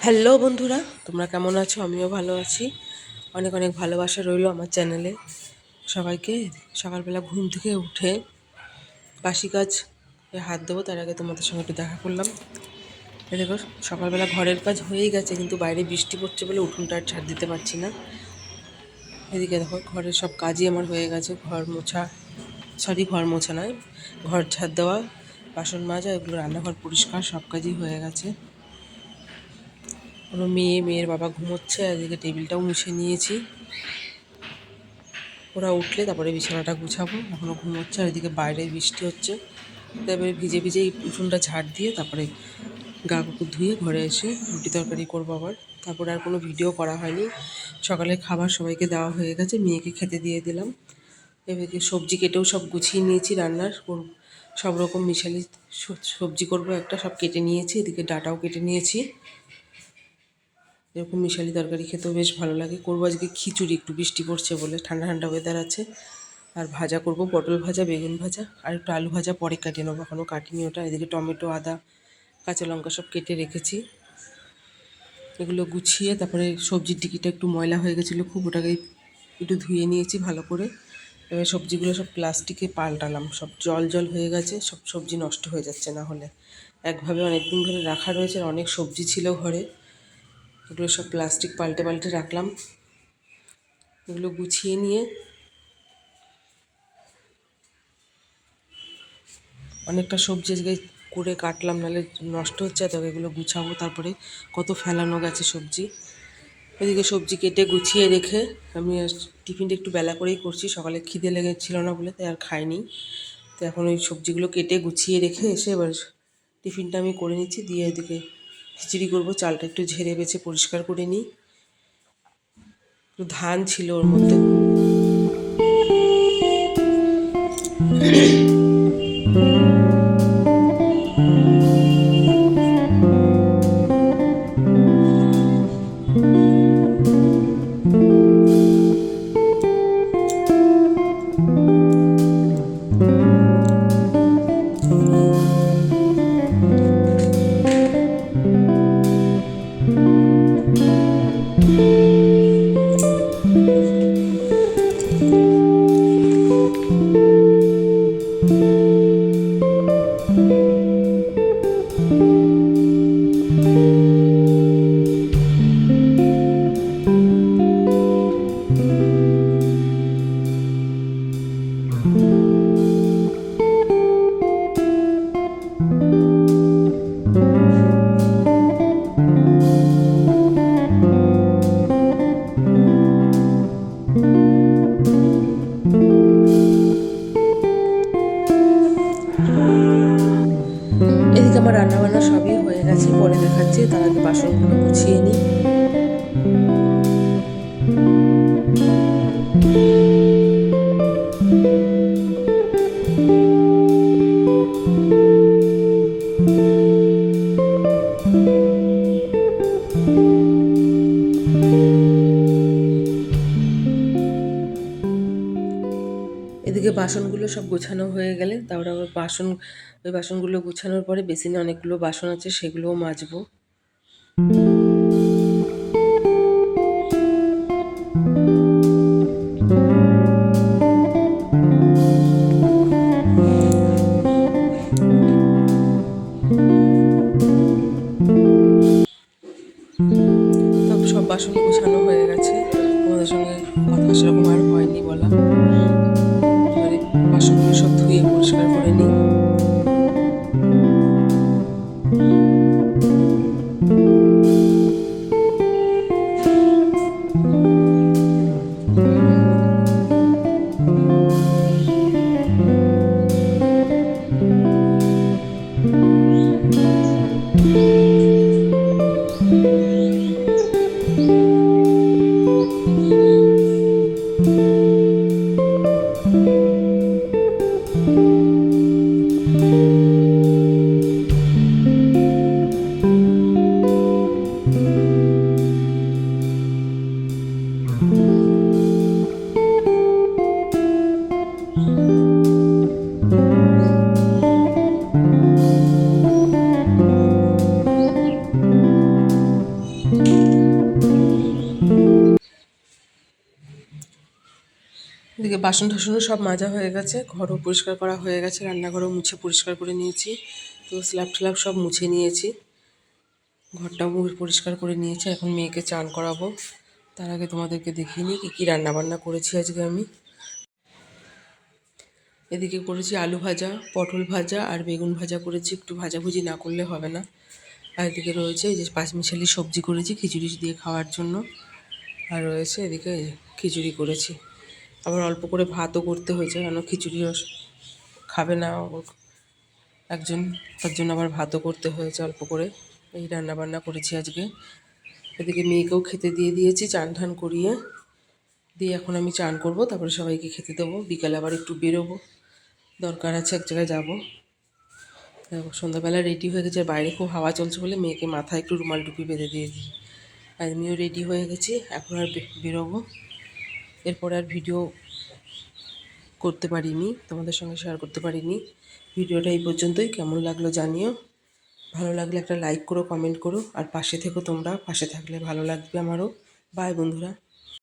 Hello বন্ধুরা, তোমরা কেমন আছো? আমিও ভালো আছি। অনেক অনেক ভালোবাসা রইলো আমার চ্যানেলে। সবাইকে সকালবেলা ঘুম থেকে উঠে বাসি কাজ হাত দেবো তার আগে তোমাদের সঙ্গে একটু দেখা করলাম। দেখো, সকালবেলা ঘরের কাজ হয়েই গেছে, কিন্তু বাইরে বৃষ্টি পড়ছে বলে উঠোনটা আর ঝাড় দিতে পারছি না। এদিকে দেখো, ঘরের সব কাজই আমার হয়ে গেছে। ঘর মোছা নয়, ঘর ঝাড় দেওয়া, বাসন মাজা, এগুলো, রান্নাঘর পরিষ্কার, সব কাজই হয়ে গেছে। কোনো মেয়ের বাবা ঘুমোচ্ছে, এদিকে টেবিলটাও মুছে নিয়েছি। ওরা উঠলে তারপরে বিছানাটা গুছাবো। এখনও ঘুমোচ্ছে, আর এদিকে বাইরে বৃষ্টি হচ্ছে। তারপরে ভিজে ভিজে এই উঠোনটা ঝাড় দিয়ে তারপরে গা কাপড় ধুয়ে ঘরে এসে রুটি তরকারি করবো আবার। তারপরে আর কোনো ভিডিও করা হয়নি। সকালে খাবার সবাইকে দেওয়া হয়ে গেছে, মেয়েকে খেতে দিয়ে দিলাম। এদিকে সবজি কেটেও সব গুছিয়ে নিয়েছি। সব রকম মিশালি সবজি করবো একটা, সব কেটে নিয়েছি। এদিকে ডাঁটাও কেটে নিয়েছি। এরকম মিশালি তরকারি খেতেও বেশ ভালো লাগে। করবো আজকে খিচুড়ি, একটু বৃষ্টি পড়ছে বলে, ঠান্ডা ঠান্ডা ওয়েদার আছে। আর ভাজা করব, পটল ভাজা, বেগুন ভাজা, আর একটু আলু ভাজা পরে কাটিয়ে নেবো, এখনও কাটিনি ওটা। এদিকে টমেটো, আদা, কাঁচা লঙ্কা সব কেটে রেখেছি। এগুলো গুছিয়ে তারপরে সবজির ডিকিটা একটু ময়লা হয়ে গেছিলো খুব, ওটাকে একটু ধুয়ে নিয়েছি ভালো করে। এবার সবজিগুলো সব প্লাস্টিকে পাল্টালাম, সব জল জল হয়ে গেছে, সব সবজি নষ্ট হয়ে যাচ্ছে না হলে। একভাবে অনেক দিন ধরে রাখা রয়েছে, আর অনেক সবজি ছিল ঘরে, এগুলো সব প্লাস্টিক পাল্টে পাল্টে রাখলাম। এগুলো গুছিয়ে নিয়ে অনেকটা সবজি আজকে করে কাটলাম, নাহলে নষ্ট হচ্ছে। তবে এগুলো গুছাবো, তারপরে কত ফেলানো গেছে সবজি। এদিকে সবজি কেটে গুছিয়ে রেখে আমি টিফিনটা একটু বেলা করেই করছি, সকালে খিদে লেগেছিল না বলে, তাই আর খাইনি। তো এখন ওই সবজিগুলো কেটে গুছিয়ে রেখে এসে এবার টিফিনটা আমি করে নিচ্ছি। দিয়ে এদিকে খিচুড়ি করবো। চালটা একটু ঝেড়ে বেছে পরিষ্কার করে নিই, একটু ধান ছিল ওর মধ্যে। এদিকে আমার রান্নাবান্না সবই হয়ে গেছে, পরে দেখাচ্ছি। তার আগে বাসনগুলো গুছিয়ে নিই। এদিকে বাসনগুলো সব গোছানো হয়ে গেলে তারপর আবার ওই বাসনগুলো গোছানোর পরে বেসিনে অনেকগুলো বাসন আছে, সেগুলোও মাজবো। সব বাসন গোছানো হয়ে গেছে। তোমাদের সঙ্গে কথা সেরকম আর হয়নি বলা। এবারে বাসনগুলো সব ধুয়ে পরিষ্কার করে নিই। এদিকে বাসন টাসনও সব মাজা হয়ে গেছে, ঘরও পরিষ্কার করা হয়ে গেছে, রান্নাঘরও মুছে পরিষ্কার করে নিয়েছি। তো স্ল্যাব ট্ল্যাব সব মুছে নিয়েছি, ঘরটাও পরিষ্কার করে নিয়েছি। এখন মেয়েকে চান করাবো, তার আগে তোমাদেরকে দেখিয়ে নিই কী কী রান্নাবান্না করেছি আজকে আমি। এদিকে করেছি আলু ভাজা, পটল ভাজা আর বেগুন ভাজা করেছি, একটু ভাজাভুজি না করলে হবে না। আর এদিকে রয়েছে এই যে পাঁচমিশালি সবজি করেছি খিচুড়ি দিয়ে খাওয়ার জন্য। আর রয়েছে এদিকে খিচুড়ি করেছি, আবার অল্প করে ভাতও করতে হয়েছে, কেন খিচুড়িও খাবে না একজন, তার জন্য আবার ভাতও করতে হয়েছে অল্প করে। এই রান্নাবান্না করেছি আজকে। এদিকে মেয়েকেও খেতে দিয়ে দিয়েছি, চান ঠান করিয়ে দিয়ে এখন আমি চান করব, তারপরে সবাইকে খেতে দেবো। বিকালে আবার একটু বেরোবো, দরকার আছে, এক জায়গায় যাবো। সন্ধ্যাবেলা রেডি হয়ে গেছে, বাইরে খুব হাওয়া চলছে বলে মেয়েকে মাথায় একটু রুমাল টুপি বেঁধে দিয়ে দিই। আর আমিও রেডি হয়ে গেছি, এখন আর বেরোবো। এরপরে আর ভিডিও করতে পারিনি, তোমাদের সঙ্গে শেয়ার করতে পারিনি। ভিডিওটা এই পর্যন্তই, কেমন লাগলো জানিও। ভালো লাগলে একটা লাইক করো, কমেন্ট করো, আর পাশে থেকো তোমরা, পাশে থাকলে ভালো লাগবে আমারও। বাই বন্ধুরা।